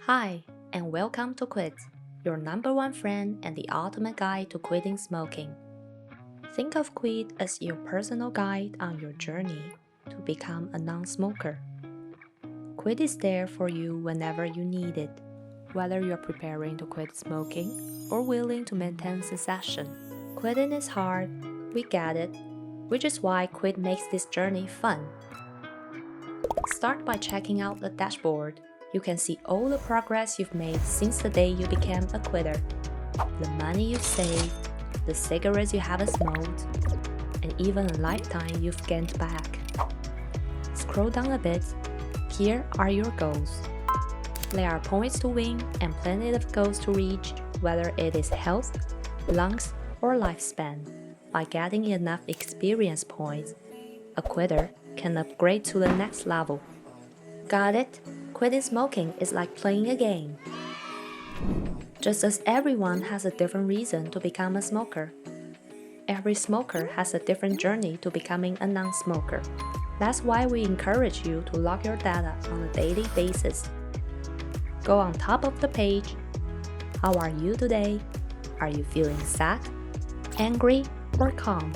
Hi, and welcome to Kwit, your number one friend and the ultimate guide to quitting smoking. Think of Kwit as your personal guide on your journey to become a non-smoker. Kwit is there for you whenever you need it, whether you're preparing to quit smoking or willing to maintain cessation. Quitting is hard, we get it, which is why Kwit makes this journey fun. Start by checking out the dashboard. You can see all the progress you've made since the day you became a quitter. The money you've saved, the cigarettes you haven't smoked, and even a lifetime you've gained back. Scroll down a bit. Here are your goals. There are points to win and plenty of goals to reach, whether it is health, lungs, or lifespan. By getting enough experience points, a quitter can upgrade to the next level. Got it? Quitting smoking is like playing a game. Just as everyone has a different reason to become a smoker, every smoker has a different journey to becoming a non-smoker. That's why we encourage you to log your data on a daily basis. Go on top of the page. How are you today? Are you feeling sad, angry, or calm?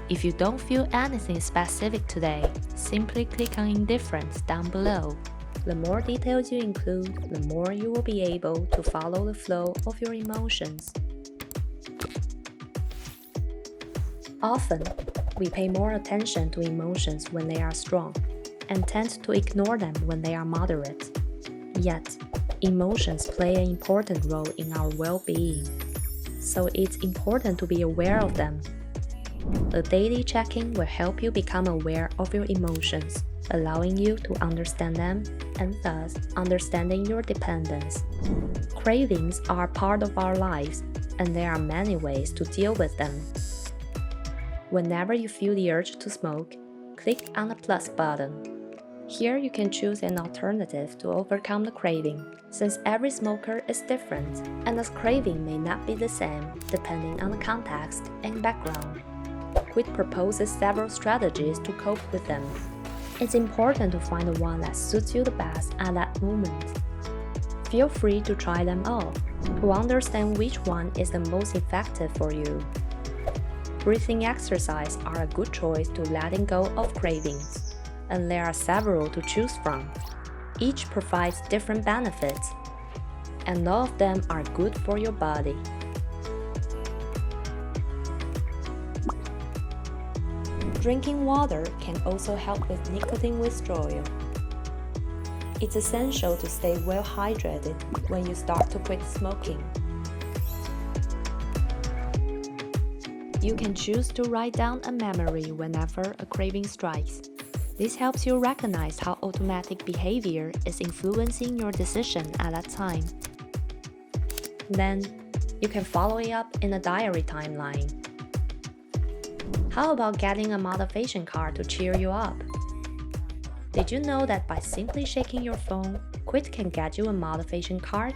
If you don't feel anything specific today, simply click on Indifference down below. The more details you include, the more you will be able to follow the flow of your emotions. Often, we pay more attention to emotions when they are strong, and tend to ignore them when they are moderate. Yet, emotions play an important role in our well-being, so it's important to be aware of them. The daily checking will help you become aware of your emotions, allowing you to understand them and thus understanding your dependence. Cravings are part of our lives, and there are many ways to deal with them. Whenever you feel the urge to smoke, click on the plus button. Here you can choose an alternative to overcome the craving, since every smoker is different, and the craving may not be the same depending on the context and background. Kwit proposes several strategies to cope with them. It's important to find the one that suits you the best at that moment. Feel free to try them all to understand which one is the most effective for you. Breathing exercise are a good choice to letting go of cravings, and there are several to choose from. Each provides different benefits, and all of them are good for your body. Drinking water can also help with nicotine withdrawal. It's essential to stay well hydrated when you start to quit smoking. You can choose to write down a memory whenever a craving strikes. This helps you recognize how automatic behavior is influencing your decision at that time. Then, you can follow it up in a diary timeline. How about getting a motivation card to cheer you up? Did you know that by simply shaking your phone, Kwit can get you a motivation card?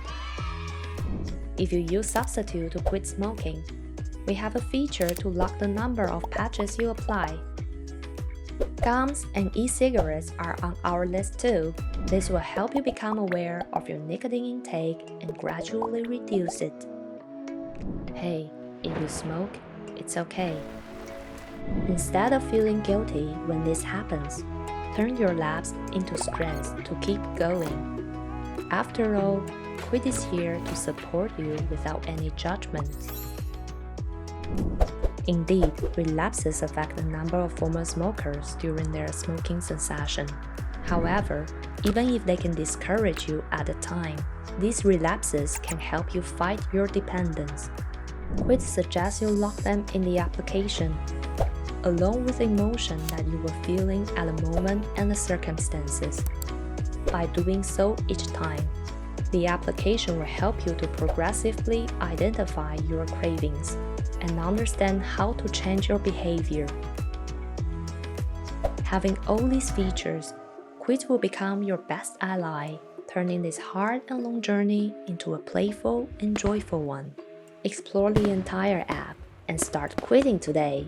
If you use Substitute to quit smoking, we have a feature to lock the number of patches you apply. Gums and e-cigarettes are on our list too. This will help you become aware of your nicotine intake and gradually reduce it. Hey, if you smoke, it's okay. Instead of feeling guilty when this happens, turn your lapse into strength to keep going. After all, Kwit is here to support you without any judgment. Indeed, relapses affect a number of former smokers during their smoking cessation. However, even if they can discourage you at the time, these relapses can help you fight your dependence. Kwit suggests you lock them in the application, along with the emotion that you were feeling at the moment and the circumstances. By doing so each time, the application will help you to progressively identify your cravings and understand how to change your behavior. Having all these features, Kwit will become your best ally, turning this hard and long journey into a playful and joyful one. Explore the entire app and start quitting today.